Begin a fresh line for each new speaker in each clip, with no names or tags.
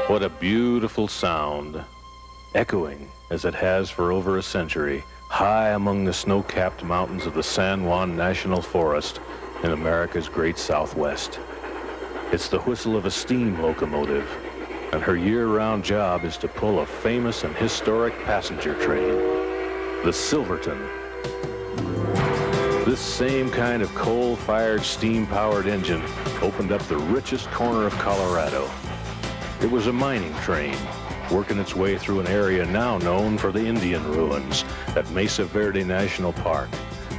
What a beautiful sound, echoing as it has for over a century, high among the snow-capped mountains of the San Juan National Forest in America's great Southwest. It's the whistle of a steam locomotive, and her year-round job is to pull a famous and historic passenger train, the Silverton. This same kind of coal-fired, steam-powered engine opened up the richest corner of Colorado. It was a mining train, working its way through an area now known for the Indian ruins at Mesa Verde National Park,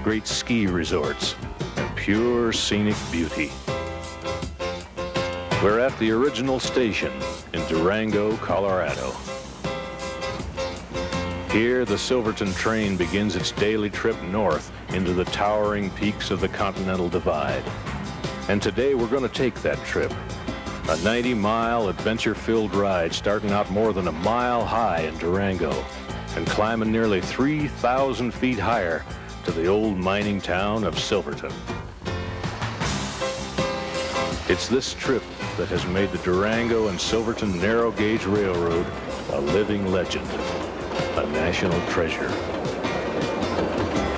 great ski resorts, and pure scenic beauty. We're at the original station in Durango, Colorado. Here, the Silverton train begins its daily trip north into the towering peaks of the Continental Divide. And today we're going to take that trip. A 90-mile adventure-filled ride starting out more than a mile high in Durango and climbing nearly 3,000 feet higher to the old mining town of Silverton. It's this trip that has made the Durango and Silverton Narrow Gauge Railroad a living legend, a national treasure.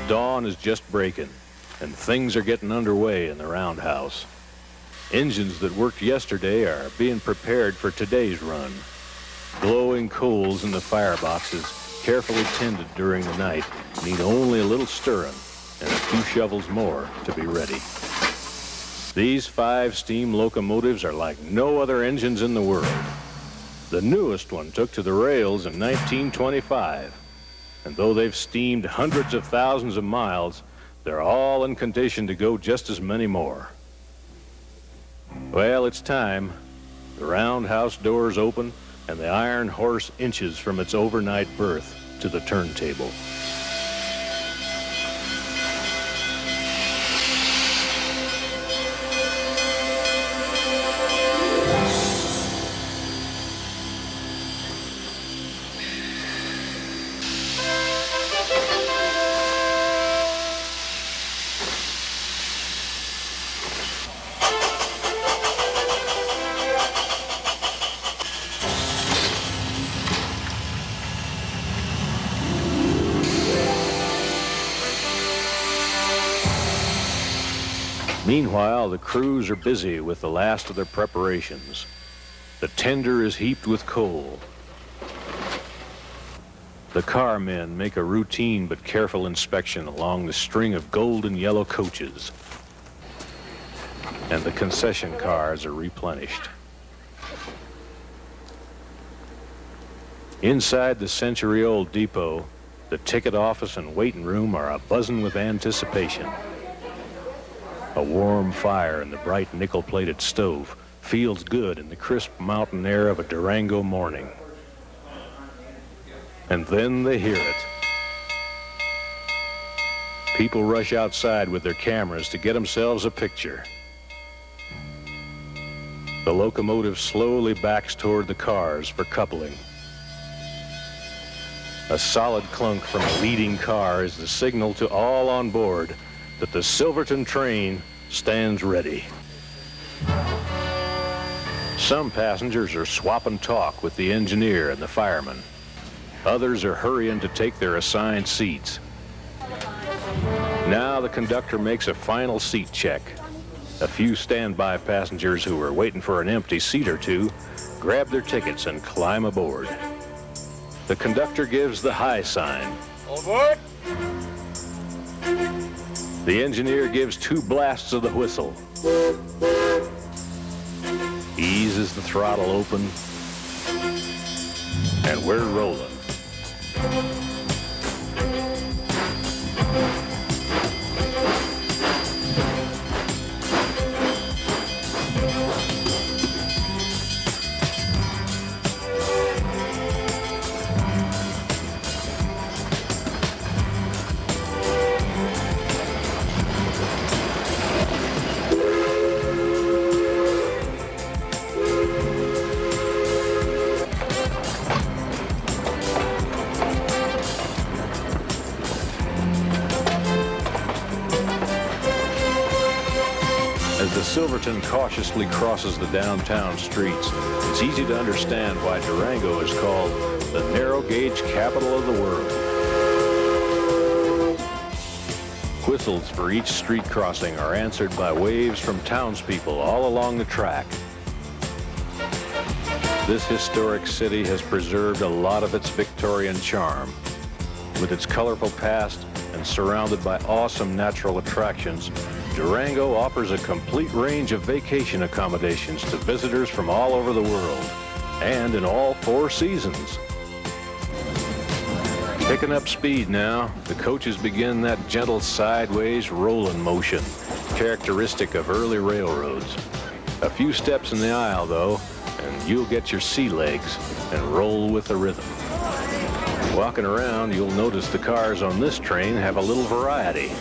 Dawn is just breaking, and things are getting underway in the roundhouse. Engines that worked yesterday are being prepared for today's run. Glowing coals in the fireboxes, carefully tended during the night, need only a little stirring and a few shovels more to be ready. These 5 steam locomotives are like no other engines in the world. The newest one took to the rails in 1925, and though they've steamed hundreds of thousands of miles, they're all in condition to go just as many more. Well, it's time. The roundhouse doors open, and the iron horse inches from its overnight berth to the turntable. Meanwhile, the crews are busy with the last of their preparations. The tender is heaped with coal. The carmen make a routine but careful inspection along the string of golden yellow coaches. And the concession cars are replenished. Inside the century-old depot, the ticket office and waiting room are a-buzzing with anticipation. A warm fire in the bright nickel-plated stove feels good in the crisp mountain air of a Durango morning. And then they hear it. People rush outside with their cameras to get themselves a picture. The locomotive slowly backs toward the cars for coupling. A solid clunk from a leading car is the signal to all on board that the Silverton train stands ready. Some passengers are swapping talk with the engineer and the fireman. Others are hurrying to take their assigned seats. Now the conductor makes a final seat check. A few standby passengers who are waiting for an empty seat or two grab their tickets and climb aboard. The conductor gives the high sign.
All aboard!
The engineer gives 2 blasts of the whistle. Eases the throttle open, and we're rolling. the Silverton cautiously crosses the downtown streets, it's easy to understand why Durango is called the narrow gauge capital of the world. Whistles for each street crossing are answered by waves from townspeople all along the track. This historic city has preserved a lot of its Victorian charm. With its colorful past and surrounded by awesome natural attractions, Durango offers a complete range of vacation accommodations to visitors from all over the world, and in all 4 seasons. Picking up speed now, the coaches begin that gentle sideways rolling motion, characteristic of early railroads. A few steps in the aisle, though, and you'll get your sea legs and roll with the rhythm. Walking around, you'll notice the cars on this train have a little variety.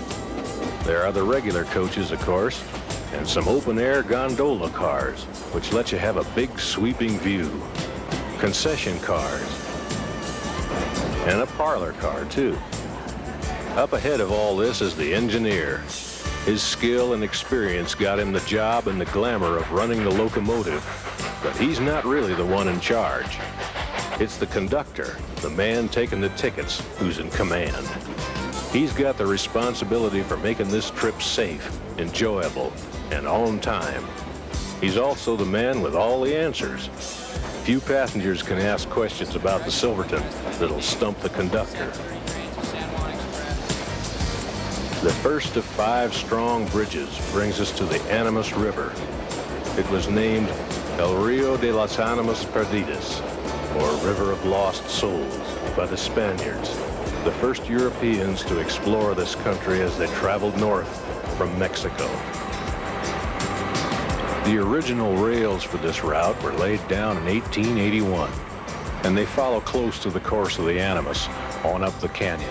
There are the regular coaches, of course, and some open-air gondola cars, which let you have a big sweeping view. Concession cars, and a parlor car, too. Up ahead of all this is the engineer. His skill and experience got him the job and the glamour of running the locomotive, but he's not really the one in charge. It's the conductor, the man taking the tickets, who's in command. He's got the responsibility for making this trip safe, enjoyable, and on time. He's also the man with all the answers. Few passengers can ask questions about the Silverton that'll stump the conductor. The first of 5 strong bridges brings us to the Animus River. It was named El Rio de las Animas Perdidas, or River of Lost Souls, by the Spaniards, the first Europeans to explore this country as they traveled north from Mexico. The original rails for this route were laid down in 1881, and they follow close to the course of the Animus on up the canyon.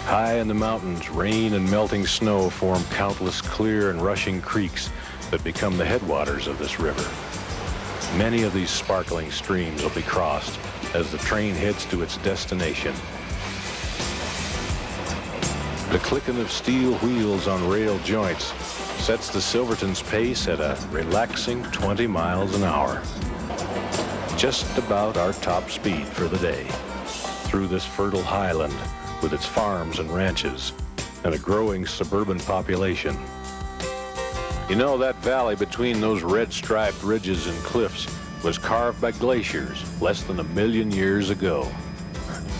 High in the mountains, rain and melting snow form countless clear and rushing creeks that become the headwaters of this river. Many of these sparkling streams will be crossed as the train heads to its destination. The clicking of steel wheels on rail joints sets the Silverton's pace at a relaxing 20 miles an hour. Just about our top speed for the day, through this fertile highland with its farms and ranches and a growing suburban population. You know, that valley between those red-striped ridges and cliffs was carved by glaciers less than 1 million years ago.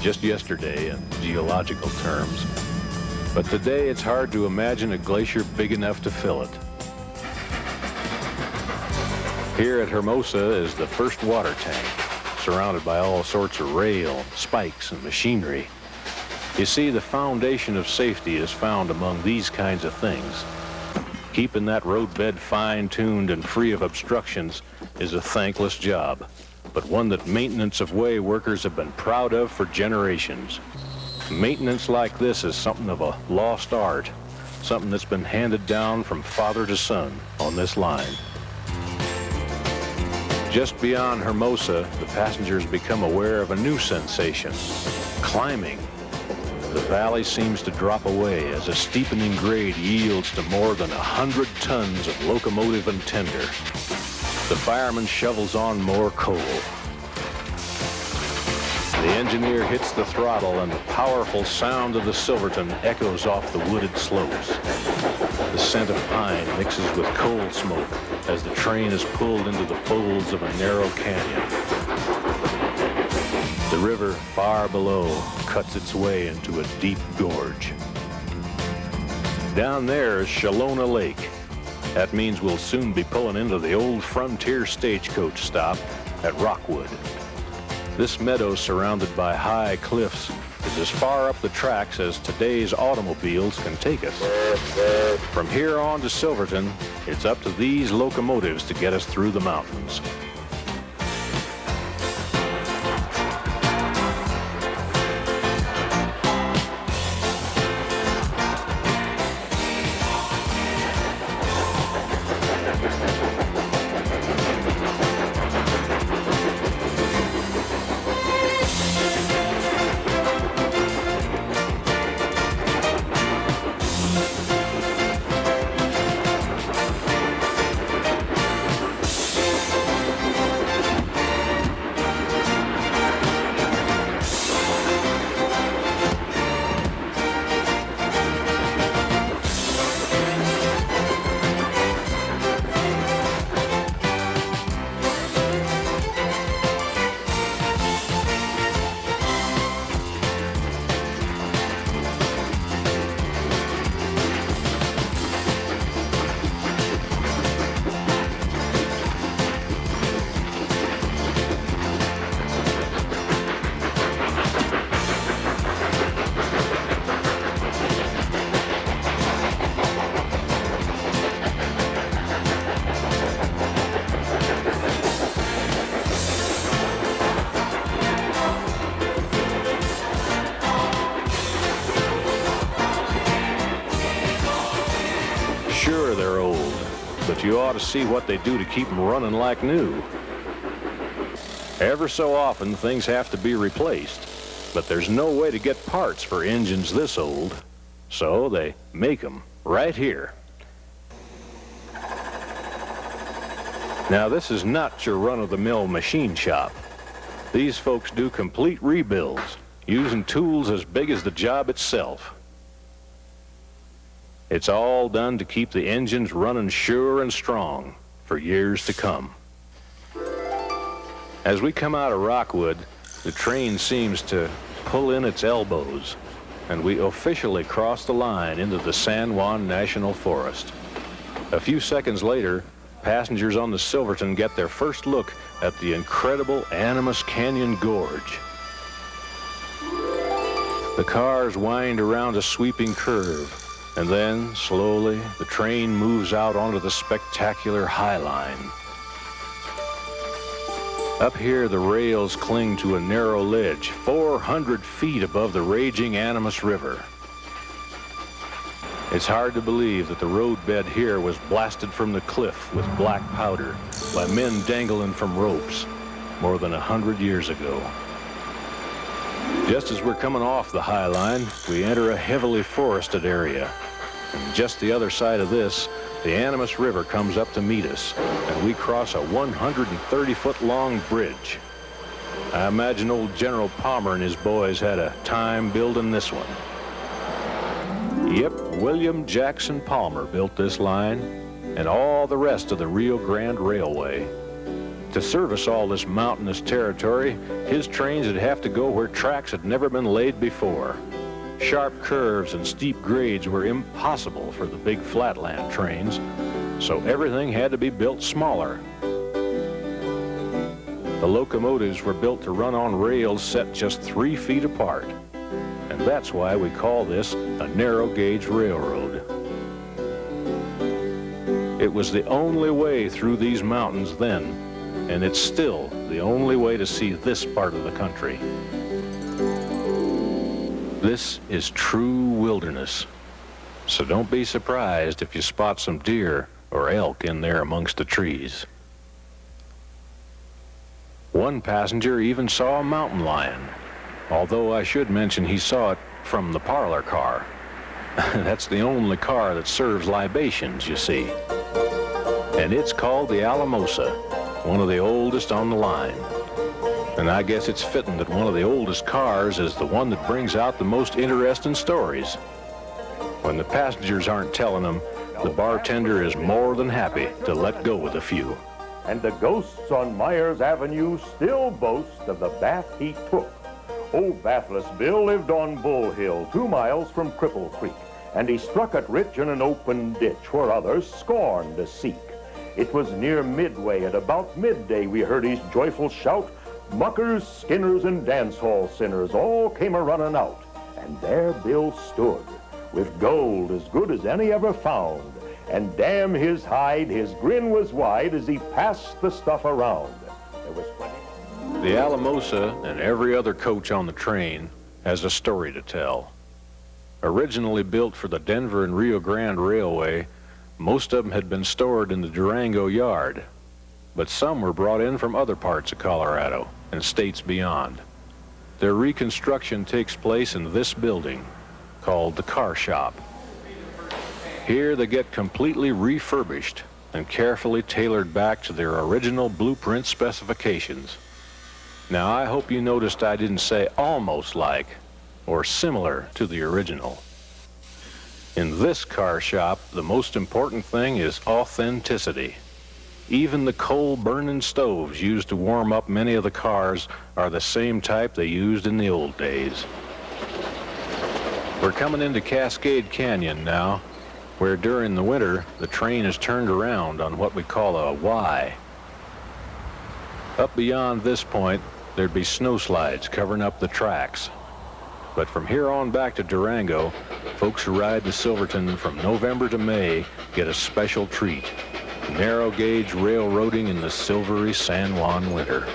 Just yesterday in geological terms. But today it's hard to imagine a glacier big enough to fill it. Here at Hermosa is the first water tank, surrounded by all sorts of rail, spikes, and machinery. You see, the foundation of safety is found among these kinds of things. Keeping that roadbed fine-tuned and free of obstructions is a thankless job, but one that maintenance of way workers have been proud of for generations. Maintenance like this is something of a lost art, something that's been handed down from father to son on this line. Just beyond Hermosa, the passengers become aware of a new sensation, climbing. The valley seems to drop away as a steepening grade yields to more than 100 tons of locomotive and tender. The fireman shovels on more coal. The engineer hits the throttle and the powerful sound of the Silverton echoes off the wooded slopes. The scent of pine mixes with coal smoke as the train is pulled into the folds of a narrow canyon. The river far below cuts its way into a deep gorge. Down there is Shalona Lake. That means we'll soon be pulling into the old frontier stagecoach stop at Rockwood. This meadow, surrounded by high cliffs, is as far up the tracks as today's automobiles can take us. From here on to Silverton, it's up to these locomotives to get us through the mountains. but you ought to see what they do to keep them running like new. Ever so often, things have to be replaced, but there's no way to get parts for engines this old, so they make them right here. Now, this is not your run-of-the-mill machine shop. These folks do complete rebuilds, using tools as big as the job itself. It's all done to keep the engines running sure and strong for years to come. As we come out of Rockwood, the train seems to pull in its elbows, and we officially cross the line into the San Juan National Forest. A few seconds later, passengers on the Silverton get their first look at the incredible Animus Canyon Gorge. The cars wind around a sweeping curve, and then, slowly, the train moves out onto the spectacular highline. Up here, the rails cling to a narrow ledge 400 feet above the raging Animus River. It's hard to believe that the roadbed here was blasted from the cliff with black powder by men dangling from ropes more than 100 years ago. Just as we're coming off the High Line, we enter a heavily forested area. And just the other side of this, the Animus River comes up to meet us, and we cross a 130-foot-long bridge. I imagine old General Palmer and his boys had a time building this one. Yep, William Jackson Palmer built this line and all the rest of the Rio Grande Railway. To service all this mountainous territory, his trains would have to go where tracks had never been laid before. Sharp curves and steep grades were impossible for the big flatland trains, so everything had to be built smaller. The locomotives were built to run on rails set just 3 feet apart, and that's why we call this a narrow gauge railroad. It was the only way through these mountains then, and it's still the only way to see this part of the country. This is true wilderness, so don't be surprised if you spot some deer or elk in there amongst the trees. One passenger even saw a mountain lion, although I should mention he saw it from the parlor car. That's the only car that serves libations, you see. And it's called the Alamosa, one of the oldest on the line. And I guess it's fitting that one of the oldest cars is the one that brings out the most interesting stories. When the passengers aren't telling them, the bartender is more than happy to let go with a few.
And the ghosts on Myers Avenue still boast of the bath he took. Old Bathless Bill lived on Bull Hill, 2 miles from Cripple Creek, and he struck it rich in an open ditch where others scorned to seek. It was near midway, at about midday we heard his joyful shout. Muckers, skinners, and dance hall sinners all came a-running out, and there Bill stood, with gold as good as any ever found, and damn his hide, his grin was wide as he passed the stuff around. There was plenty.
The Alamosa and every other coach on the train has a story to tell. Originally built for the Denver and Rio Grande Railway, most of them had been stored in the Durango yard, but some were brought in from other parts of Colorado and states beyond. Their reconstruction takes place in this building, called the car shop. Here they get completely refurbished and carefully tailored back to their original blueprint specifications. Now, I hope you noticed I didn't say almost like or similar to the original. In this car shop, the most important thing is authenticity. Even the coal-burning stoves used to warm up many of the cars are the same type they used in the old days. We're coming into Cascade Canyon now, where during the winter, the train is turned around on what we call a Y. Up beyond this point, there'd be snowslides covering up the tracks. But from here on back to Durango, folks who ride the Silverton from November to May get a special treat. Narrow gauge railroading in the silvery San Juan winter.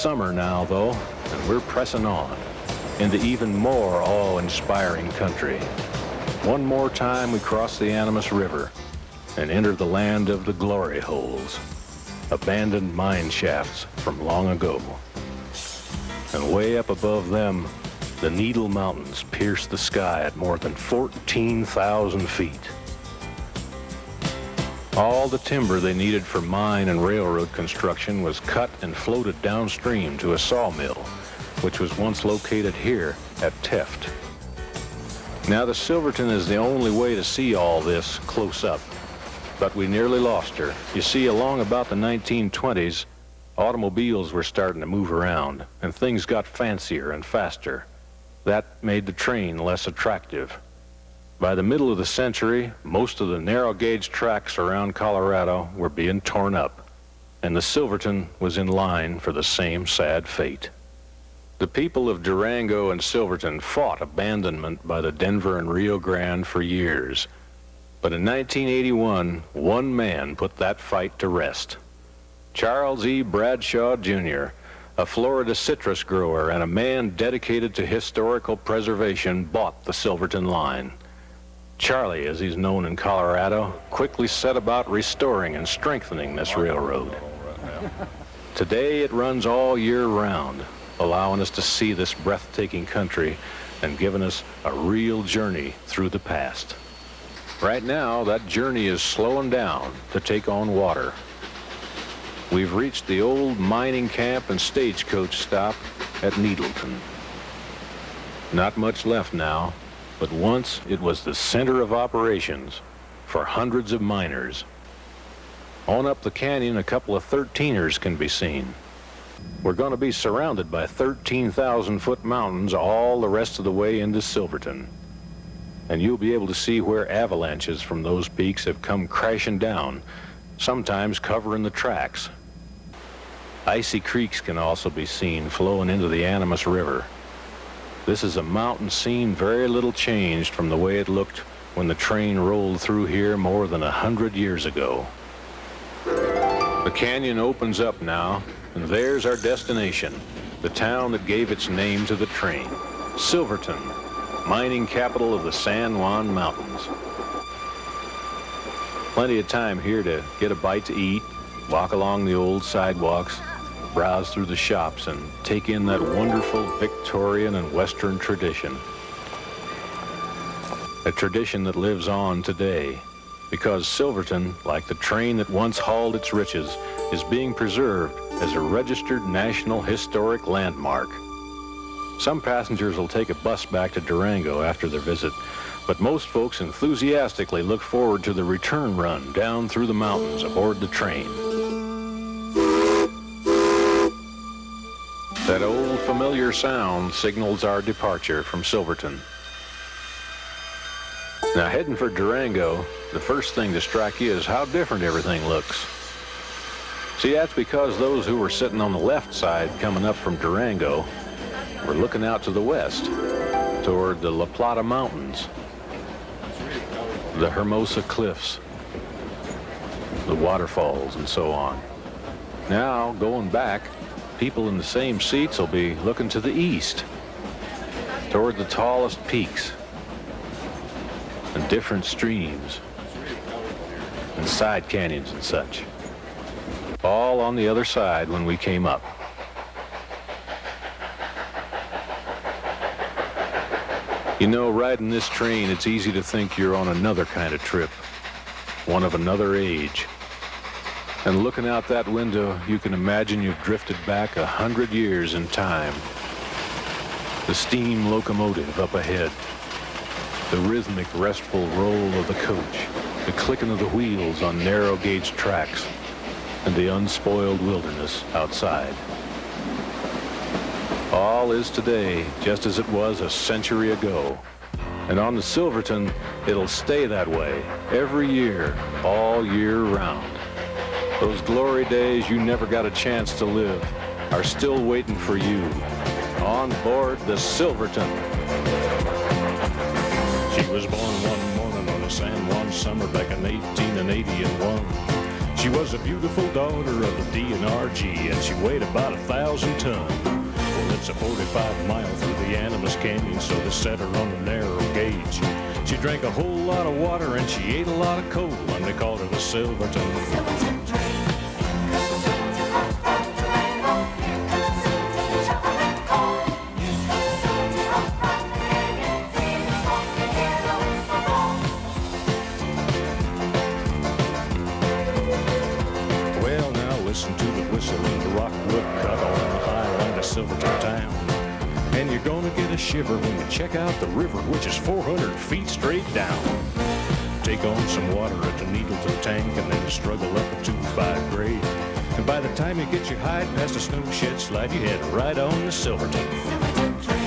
summer now, though, and we're pressing on into even more awe-inspiring country. One more time we cross the Animus River and enter the land of the glory holes, abandoned mine shafts from long ago. And way up above them, the Needle Mountains pierce the sky at more than 14,000 feet. All the timber they needed for mine and railroad construction was cut and floated downstream to a sawmill, which was once located here at Teft. Now the Silverton is the only way to see all this close up, but we nearly lost her. You see, along about the 1920s, automobiles were starting to move around, and things got fancier and faster. That made the train less attractive. By the middle of the century, most of the narrow gauge tracks around Colorado were being torn up, and the Silverton was in line for the same sad fate. The people of Durango and Silverton fought abandonment by the Denver and Rio Grande for years. But in 1981, one man put that fight to rest. Charles E. Bradshaw Jr., a Florida citrus grower and a man dedicated to historical preservation, bought the Silverton line. Charlie, as he's known in Colorado, quickly set about restoring and strengthening this railroad. Today it runs all year round, allowing us to see this breathtaking country and giving us a real journey through the past. Right now, that journey is slowing down to take on water. We've reached the old mining camp and stagecoach stop at Needleton. Not much left now, but once it was the center of operations for hundreds of miners. On up the canyon, a couple of 13ers can be seen. We're going to be surrounded by 13,000-foot mountains all the rest of the way into Silverton. And you'll be able to see where avalanches from those peaks have come crashing down, sometimes covering the tracks. Icy creeks can also be seen flowing into the Animus River. This is a mountain scene very little changed from the way it looked when the train rolled through here more than 100 years ago. The canyon opens up now, and there's our destination, the town that gave its name to the train, Silverton, mining capital of the San Juan Mountains. Plenty of time here to get a bite to eat, walk along the old sidewalks, browse through the shops, and take in that wonderful Victorian and Western tradition. A tradition that lives on today, because Silverton, like the train that once hauled its riches, is being preserved as a registered National Historic Landmark. Some passengers will take a bus back to Durango after their visit, but most folks enthusiastically look forward to the return run down through the mountains aboard the train. That old familiar sound signals our departure from Silverton. Now, heading for Durango, the first thing to strike you is how different everything looks. See, that's because those who were sitting on the left side coming up from Durango were looking out to the west, toward the La Plata Mountains, the Hermosa Cliffs, the waterfalls, and so on. Now, going back, people in the same seats will be looking to the east, toward the tallest peaks and different streams and side canyons and such. All on the other side when we came up. You know, riding this train, it's easy to think you're on another kind of trip, one of another age. And looking out that window, you can imagine you've drifted back 100 years in time. The steam locomotive up ahead, the rhythmic, restful roll of the coach, the clicking of the wheels on narrow gauge tracks, and the unspoiled wilderness outside. All is today just as it was a century ago. And on the Silverton, it'll stay that way every year, all year round. Those glory days you never got a chance to live are still waiting for you on board the Silverton. She was born one morning on a San Juan summer back in 1881. She was a beautiful daughter of the D&RG, and she weighed about 1,000 tons. Well, it's a 45 mile through the Animus Canyon, so they set her on the narrow gauge. She drank a whole lot of water and she ate a lot of coal, and they called her the Silverton.
Silverton train.
Listen to the whistle and the rockwood cut on the highline of Silverton town. And you're gonna get a shiver when you check out the river, which is 400 feet straight down. Take on some water at the Needleton tank and then struggle up a 2-5 grade. And by the time you get your hide past the snow shed slide, you head right on to Silverton.
Silverton train.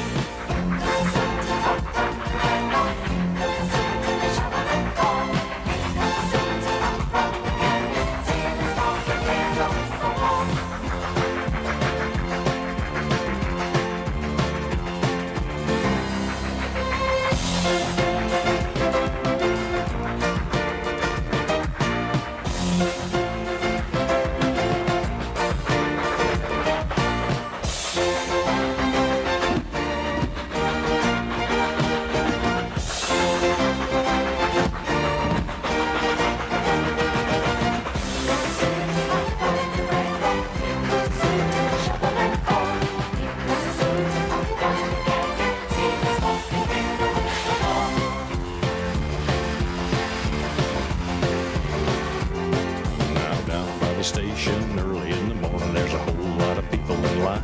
Station early in the morning, there's a whole lot of people in line,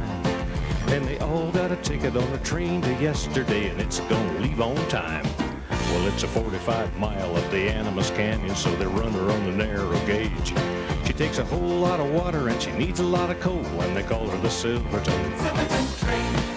and they all got a ticket on the train to yesterday, and it's gonna leave on time. Well, it's a 45 mile up the Animus Canyon, so they run her on the narrow gauge. She takes a whole lot of water and she needs a lot of coal, and they call her the Silverton.
Silverton train.